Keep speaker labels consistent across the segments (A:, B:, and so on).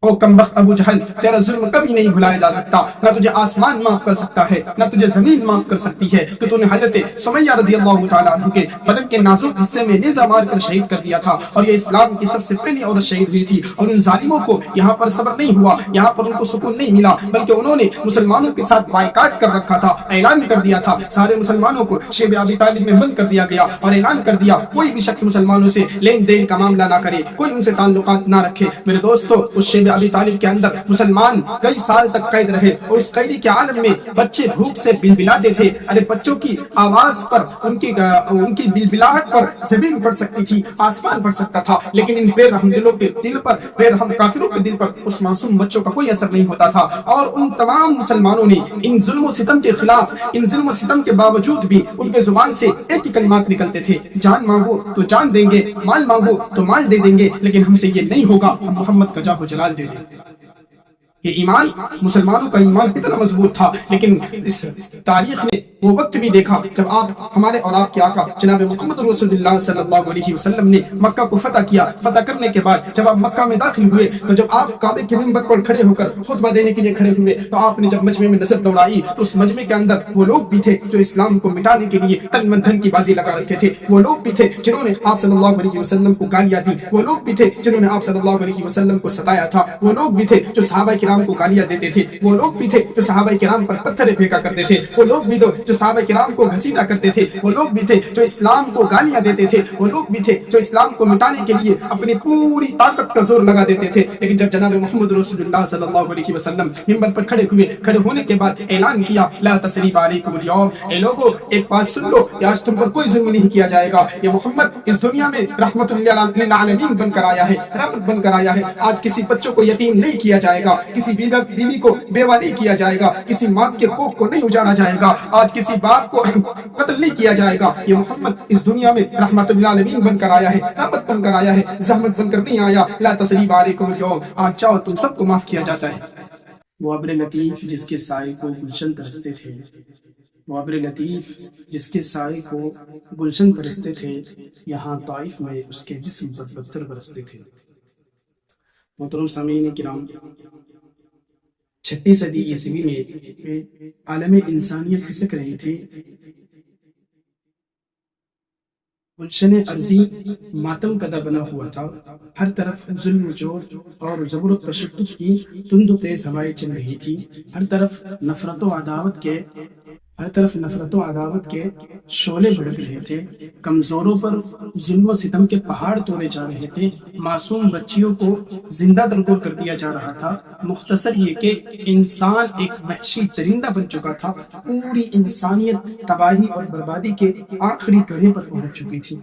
A: او کمبخت ابو جہل، تیرا ظلم کبھی نہیں بھلایا جا سکتا، نہ تجھے آسمان معاف کر سکتا ہے نہ تجھے زمین معاف کر سکتی ہے کہ تو نے حضرت سمیہ رضی اللہ تعالیٰ عنہ کے بدن کے نازک حصے میں نیزہ مار کر شہید کر دیا تھا، اور یہ اسلام کی سب سے پہلی عورت شہید ہوئی تھی۔ اور ان ظالموں کو یہاں پر صبر نہیں ہوا، یہاں پر ان کو سکون نہیں ملا، بلکہ انہوں نے مسلمانوں کے ساتھ بائیکاٹ کر رکھا تھا، اعلان کر دیا تھا، سارے مسلمانوں کو شیب ابی طالب میں بند کر دیا گیا، اور اعلان کر دیا کوئی بھی شخص مسلمانوں سے لین دین کا معاملہ نہ کرے، کوئی ان سے تعلقات نہ رکھے۔ میرے دوستو، اس شیب ابی طالب کے اندر مسلمان کئی سال تک قید رہے، اور اس قیدی کے عالم میں بچے بھوک سے بلبلاتے تھے۔ ارے بچوں کی آواز پر، ان کی بلبلاہٹ پر زمین پڑ سکتی تھی، آسمان پڑ سکتا تھا، لیکن ان بے رحم دلوں کے دل پر، بے رحم کافروں کے دل پر اس معصوم بچوں کا کوئی اثر نہیں ہوتا تھا۔ اور ان تمام مسلمانوں نے ان ظلم و ستم کے خلاف، ان ظلم و ستم کے باوجود بھی ان کے زبان سے ایک ہی کلمات نکلتے تھے، جان مانگو تو جان دیں گے، مال مانگو تو مال دے دیں گے، لیکن ہم سے یہ نہیں ہوگا، ہم محمد کا جاہ و جلال دے دیں گے۔ یہ ایمان، مسلمانوں کا ایمان کتنا مضبوط تھا، لیکن اس تاریخ نے وہ وقت بھی دیکھا جب آپ، ہمارے اور آپ کے آقا جناب محمد رسول اللہ صلی اللہ علیہ وسلم نے مکہ کو فتح کیا۔ فتح کرنے کے بعد جب آپ مکہ میں داخل ہوئے تو جب آپ کعبے کے منبر پر کھڑے ہو کر خطبہ دینے کے لیے کھڑے ہوئے تو آپ نے جب مجمع میں نظر دوڑائی تو اس مجمع کے اندر وہ لوگ بھی تھے جو اسلام کو مٹانے کے لیے تن من دھن کی بازی لگا رکھے تھے، وہ لوگ بھی تھے جنہوں نے آپ صلی اللہ علیہ وسلم کو گالیاں دی، وہ لوگ بھی تھے جنہوں نے آپ صلی اللہ علیہ وسلم کو ستایا تھا، وہ لوگ بھی تھے جو صحابہ کرام کو گالیاں دیتے تھے، وہ لوگ بھی تھے جو صحابہ کرام پر پتھر پھینکا کرتے تھے، وہ لوگ بھی تھے جو صحابہ کرام کو گھسیٹا کرتے تھے، وہ لوگ بھی تھے جو اسلام کو گالیاں دیتے تھے، وہ لوگ بھی تھے جو اسلام کو مٹانے کے لیے اپنی پوری طاقت کا زور لگا دیتے تھے۔ لیکن جب جناب محمد رسول اللہ صلی اللہ علیہ وسلم منبر پر کھڑے ہوئے، کھڑے ہونے کے بعد اعلان کیا، لا تثریب علیکم اليوم، اے لوگوں ایک بات سن لو، یہ آج تم پر کوئی ظلم نہیں کیا جائے گا، یہ محمد اس دنیا میں رحمت للعالمین بن کر آیا ہے، رحمت بن کر آیا ہے۔ آج کسی بچوں کو یتیم نہیں کیا جائے گا، کسی بیوی کو بیوہ نہیں کیا جائے گا، کسی ماں کے کوکھ کو نہیں اجاڑا جائے گا، آج کسی باپ کو قتل نہیں کیا جائے گا۔ یہ محمد اس دنیا میں رحمت للعالمین بن کر آیا ہے، رحمت بن کر آیا ہے، زحمت بن کر نہیں آیا۔ لا تثریب علیکم اليوم، آج چاہو تم سب کو معاف کیا جاتا ہے۔ وہ ابر لطیف جس کے سائے کو گلشن ترستے تھے، وہ ابر لطیف جس کے سائے کو گلشن ترستے تھے، یہاں طائف میں اس کے جسم پر پتھر برستے تھے۔ محترم سامعین کرام، 6 صدی عیسوی میں عالم انسانیت سسک رہی تھی، گلشن ارضی ماتم کدہ بنا ہوا تھا، ہر طرف ظلم و جور اور جبر و تشدد کی تند و تیز ہوائیں چل رہی تھی، ہر طرف نفرت و عداوت کے شعلے بھڑک رہے تھے، کمزوروں پر ظلم و ستم کے پہاڑ توڑے جا رہے تھے، معصوم بچیوں کو زندہ درگور کر دیا جا رہا تھا۔ مختصر یہ کہ انسان ایک وحشی درندہ بن چکا تھا، پوری انسانیت تباہی اور بربادی کے آخری گڑھے پر پہنچ چکی تھی۔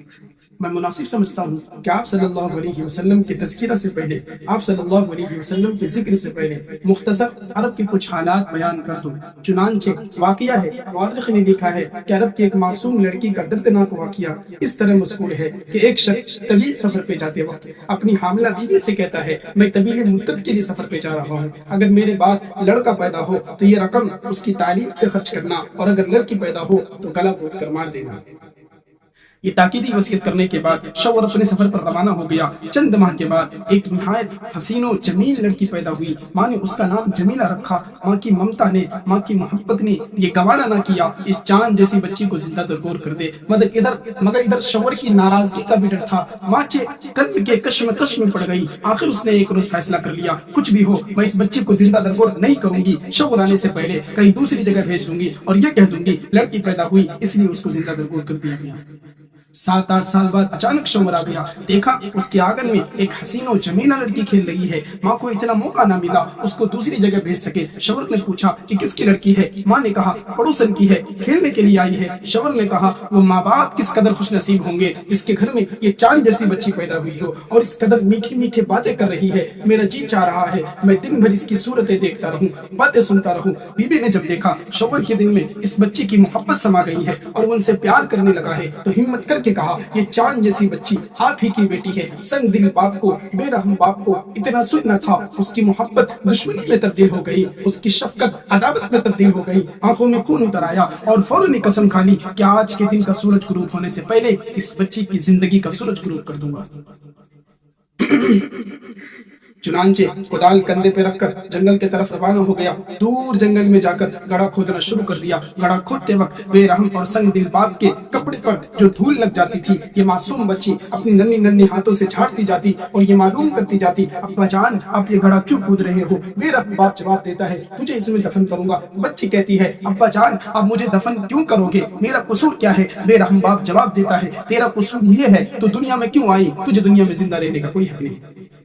A: میں مناسب سمجھتا ہوں کہ آپ صلی اللہ علیہ وسلم کے تذکرہ سے پہلے، آپ صلی اللہ علیہ وسلم کے ذکر سے پہلے مختصر عرب کے کچھ حالات بیان کر دوں۔ چنانچہ واقعہ ہے، مورخ نے لکھا ہے کہ عرب کی ایک معصوم لڑکی کا دردناک واقعہ اس طرح مذکور ہے کہ ایک شخص طویل سفر پہ جاتے وقت اپنی حاملہ بیوی سے کہتا ہے، میں طویل مدت کے لیے سفر پہ جا رہا ہوں، اگر میرے بعد لڑکا پیدا ہو تو یہ رقم اس کی تعلیم پہ خرچ کرنا، اور اگر لڑکی پیدا ہو تو گلا گھونٹ کر مار دینا۔ یہ تاکیدی وصیت کرنے کے بعد شوہر اپنے سفر پر روانہ ہو گیا۔ چند ماہ کے بعد ایک نہایت حسین و جمیل لڑکی پیدا ہوئی، ماں نے اس کا نام جمیلہ رکھا۔ ماں کی ممتا نے، ماں کی محبت نے یہ گوارا نہ کیا اس چاند جیسی بچی کو زندہ درگور کر دے، مگر ادھر شوہر کی ناراضگی کا بھی ڈر تھا۔ ماں قلب کے کشمکش میں پڑ گئی۔ آخر اس نے ایک روز فیصلہ کر لیا، کچھ بھی ہو میں اس بچی کو زندہ درگور نہیں کروں گی، شوہر آنے سے پہلے کہیں دوسری جگہ بھیج دوں گی اور یہ کہہ دوں گی لڑکی پیدا ہوئی اس لیے اس کو زندہ درگور کر دیا گیا۔ 7-8 سال بعد اچانک شوہر آ گیا، دیکھا اس کے آنگن میں ایک حسین و جمیلہ لڑکی کھیل رہی ہے۔ ماں کو اتنا موقع نہ ملا اس کو دوسری جگہ بھیج سکے۔ شوہر نے پوچھا کہ کس کی لڑکی ہے؟ ماں نے کہا پڑوسن کی ہے، کھیلنے کے لیے آئی ہے۔ شوہر نے کہا وہ ماں باپ کس قدر خوش نصیب ہوں گے جس کے گھر میں یہ چاند جیسی بچی پیدا ہوئی ہو اور اس قدر میٹھی میٹھی باتیں کر رہی ہے۔ میرا جی چاہ رہا ہے میں دن بھر اس کی صورتیں دیکھتا رہوں، باتیں سنتا رہوں۔ بیوی نے جب دیکھا شوہر کے دل میں اس بچی کی محبت سما گئی ہے اور وہ ان سے پیار کرنے لگا ہے تو ہمت کر کے کہا یہ چاند جیسی بچی آپ ہی کی بیٹی ہے۔ سنگ دل باپ کو، بے رحم باپ کو اتنا سننا تھا، اس کی محبت دشمنی میں تبدیل ہو گئی، اس کی شفقت عداوت میں تبدیل ہو گئی۔ آنکھوں میں خون اتر آیا اور فوراً قسم کھا لی کہ آج کے دن کا سورج غروب ہونے سے پہلے اس بچی کی زندگی کا سورج غروب کر دوں گا۔ चुनांचे कुदाल कंधे पे रखकर जंगल की तरफ रवाना हो गया। दूर जंगल में जाकर गड़ा खोदना शुरू कर दिया। गड़ा खोदते वक्त बेरहम और संग दिल बाप के कपड़े पर जो धूल लग जाती थी, ये मासूम बच्ची अपनी नन्ही नन्ही हाथों से झाड़ती जाती और ये मालूम करती जाती, अब्बा जान आप ये गड़ा क्यों खोद रहे हो? बेरहम बाप जवाब देता है, तुझे इसमें दफन करूंगा। बच्ची कहती है, अब्बा जान आप मुझे दफन क्यों करोगे? मेरा कसूर क्या है? बेरहम बाप जवाब देता है, तेरा कसूर ये है तो दुनिया में क्यों आई? तुझे दुनिया में जिंदा रहने का कोई हक नहीं।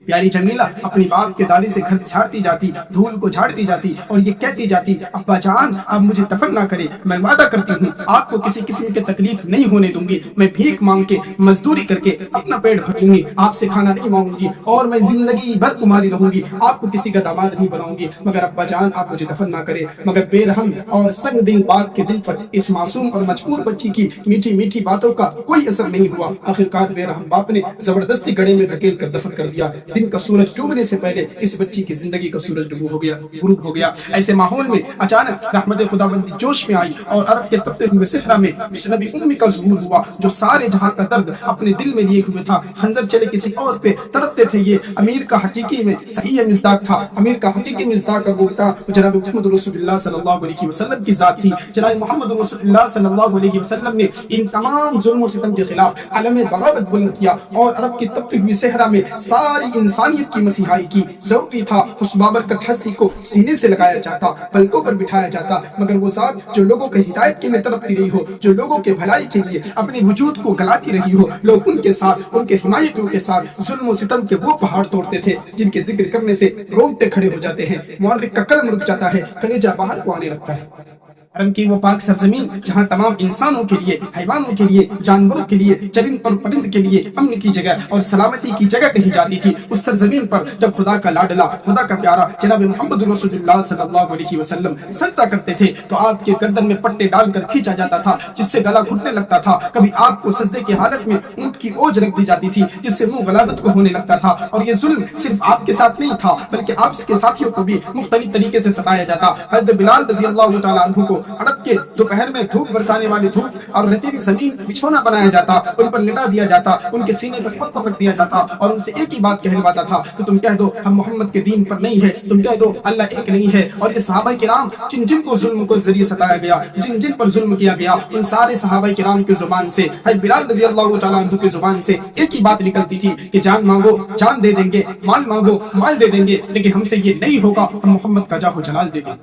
A: प्यारी जमीला अपनी बाप के दाढ़ी से घर झाड़ती जाती, धूल को झाड़ती जाती और ये कहती जाती, अब्बा जान आप मुझे दफन ना करें, मैं वादा करती हूँ आपको किसी किस्म की तकलीफ नहीं होने दूंगी। मैं भीख मांग के मजदूरी करके अपना पेट भरूंगी, आपसे खाना नहीं मांगूंगी और मैं जिंदगी भर कुमारी रहूंगी, आपको किसी का दामाद नहीं बनाऊंगी, मगर अब्बा जान आप मुझे दफन ना करें। मगर बेरहम और संग दिल बाप के दिल पर इस मासूम और मजबूर बच्ची की मीठी मीठी बातों का कोई असर नहीं हुआ। आखिरकार बेरहम बाप ने जबरदस्ती गड्ढे में धकेल कर दफन कर दिया। दिन का सूरज डूबने से पहले इस बच्ची की जिंदगी का सूरज डूब हो गया। ऐसे माहौल में अचानक रहमत खुदाबंदी जोश में आई और अरब के तपते हुए सहरा में उस नबी उम्मी का ज़ुहूर हुआ, जो सारे जहां का दर्द अपने दिल में लिए हुए था। खंजर चले किसी और पे तड़पते थे। ये अमीर का हकीकी में सही मिज़दाक था। अमीर का हकीकी मिज़दाक का गोता जनाब मुहम्मद रसूलुल्लाह सल्लल्लाहु अलैहि वसल्लम की जात थी। जनाब मुहम्मद रसूलुल्लाह सल्लल्लाहु अलैहि वसल्लम ने इन तमाम जुल्म सितम के खिलाफ आलम बगावत बुलंद किया और अरब की तपती हुई सहरा में सारी इंसानियत की मसीहाई की। जरूरी था उस बाबरकत हस्ती को सीने से लगाया जाता, पलकों पर बिठाया जाता, मगर वो जात जो लोगों के हिदायत के लिए तड़पती रही हो, जो लोगों के भलाई के लिए अपने वजूद को गलाती रही हो, लोग उनके साथ, उनके हिमायतियों के साथ जुल्म और सितम के वो पहाड़ तोड़ते थे जिनके जिक्र करने से रोंगटे खड़े हो जाते हैं, मुअर्रिख का कलम रुक जाता है, कलेजा बाहर को आने लगता है। हरम की वो पाक सरजमीन जहाँ तमाम इंसानों के लिए, हैवानों के लिए, जानवरों के लिए, चरिंद और परिंद के लिए अमन की जगह और सलामती की जगह कही जाती थी, उस सरजमीन पर जब खुदा का लाडला, खुदा का प्यारा जनाब मुहम्मद रसूलुल्लाह सल्लल्लाहु अलैहि वसल्लम सजदा करते थे तो आपके गर्दन में पट्टे डालकर खींचा जाता था, जिससे गला घुटने लगता था। कभी आपको सजदे की हालत में ऊंट की ओज रख दी जाती थी, जिससे मुंह गलाजत को होने लगता था। और ये जुल्म सिर्फ आपके साथ नहीं था, बल्कि आपके साथियों को भी मुख्तलिफ तरीके से सताया जाता। हज़रत बिलाल रज़ी अल्लाह तआला अन्हु को अरब के दोपहर में धूप बरसाने वाली धूप और रेतीली जमीन बिछौना बनाया जाता, उन पर लिटा दिया जाता, उनके सीने पर पत्थर रख दिया जाता और उनसे एक ही बात कहलवाता था कि तुम कह दो हम मोहम्मद के दीन पर नहीं है, तुम कह दो अल्लाह एक नहीं है। और ये सहाबा किराम जिन जिन को जुल्म को जरिए सताया गया, जिन जिन पर जुल्म किया गया, उन सारे सहाबा किराम की जुबान से, हज़रत बिलाल रज़ी अल्लाह तआला अन्हु की जुबान से एक ही बात निकलती थी कि जान मांगो जान दे देंगे, माल मांगो माल दे देंगे, लेकिन हमसे ये नहीं होगा, हम मोहम्मद का जाहो जलाल देंगे।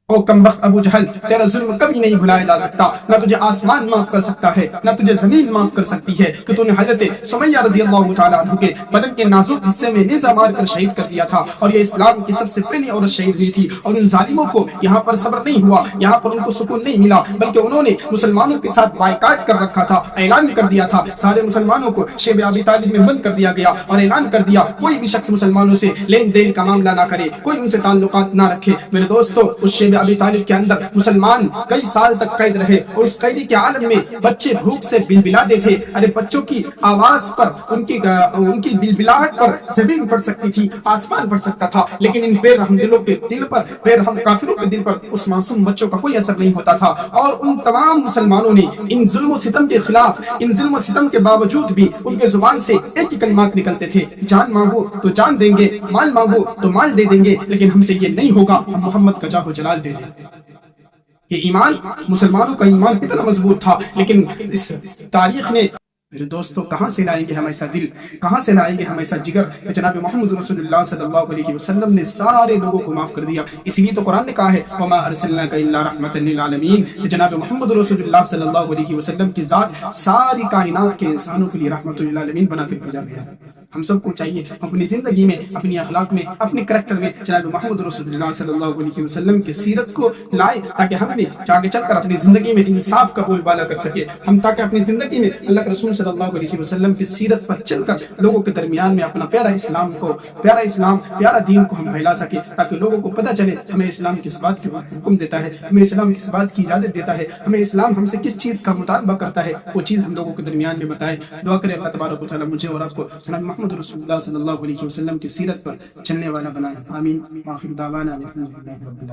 A: ओ कमबख्त अबू जहल, तेरा जुल्म कभी नहीं भुलाया जा सकता। ना तुझे आसमान माफ कर सकता है, ना तुझे जमीन माफ कर सकती है कि तूने हजरत सुमैया रज़ी अल्लाह तआला अन्हा के बदन के नाजुक हिस्से में नेज़ा मार कर शहीद कर दिया था और ये इस्लाम की सबसे पहली औरत शहीद हुई थी। और उन जालिमों को यहाँ पर सब्र नहीं हुआ, यहाँ पर उनको सुकून नहीं मिला, बल्कि उन्होंने मुसलमानों के साथ बायकाट कर रखा था, ऐलान कर दिया था। सारे मुसलमानों को शेब अबी तालिब में बंद कर दिया गया और ऐलान कर दिया कोई भी शख्स मुसलमानों से लेन देन का मामला ना करे, कोई उनसे ताल्लुकात ना रखे। मेरे दोस्तों, उस शेब अबी तालिब के अंदर मुसलमान कई साल तक कैद रहे और उस कैदी के आलम में बच्चे भूख से बिलबिलाते थे। अरे बच्चों की आवाज पर, उनकी बिलबिलाहट पर जमीन फट सकती थी, आसमान फट सकता था, लेकिन इन बेरहम दिलों के दिल पर, बेरहम काफिरों के दिल पर उस मासूम बच्चों का कोई असर नहीं होता था। और उन तमाम मुसलमानों ने इन जुल्म सितम के खिलाफ, इन जुल्म सितम के बावजूद भी उनके जुबान से एक ही कलिमात निकलते थे, जान मांगो तो जान देंगे, माल मांगो तो माल दे देंगे, लेकिन हमसे ये नहीं होगा, हम मोहम्मद का जाहो जलाल दे देंगे। ये ईमान, मुसलमानों का ईमान कितना मजबूत था, लेकिन इस तारीख ने मेरे दोस्तों कहाँ से लाएंगे हम ऐसा दिल, कहाँ से लाएंगे हम ऐसा जिगर। जनाब मोहम्मद रसूलुल्लाह सल्लल्लाहु अलैहि वसल्लम ने सारे लोगों को माफ कर दिया। इसीलिए तो कुरान ने कहा है वमा अरसलनाका इल्ला रहमतन लिल आलमीन। जनाब मोहम्मद रसूलुल्लाह सल्लल्लाहु अलैहि वसल्लम की जात सारी कायनात के इंसानों के लिए रहमतुल लिल आलमीन बना के भेजा गया है। हम सबको चाहिए अपनी जिंदगी में, अपनी अखलाक में, अपने करैक्टर में जनाब मोहम्मद रसूलुल्लाह सल्लल्लाहु अलैहि वसल्लम की सीरत को लाए, ताकि हम भी आगे चलकर अपनी जिंदगी में इंसाफ का बोलबाला कर सके। हम ताकि अपनी जिंदगी में अल्लाह के रसूल सल्लल्लाहु अलैहि वसल्लम की सीरत पर चलकर लोगों के दरमियान में अपना प्यारा इस्लाम, प्यारा दीन को हम फैला सके, ताकि लोगों को पता चले हमें इस्लाम किस बात के हुक्म देता है, हमें इस्लाम किस बात की इजाजत देता है, हमें इस्लाम हमसे किस चीज का मुतालबा करता है, वो चीज हम लोगों के दरमियान में बताए। दुआ करें अल्लाह तबारक व तआला मुझे और आपको जनाब मोहम्मद रसूलुल्लाह सल्लल्लाहु अलैहि वसल्लम की सीरत पर चलने वाला बनाए। आमीन। आखिर दावाना अल्हम्दुलिल्लाहि रब्बिल आलमीन।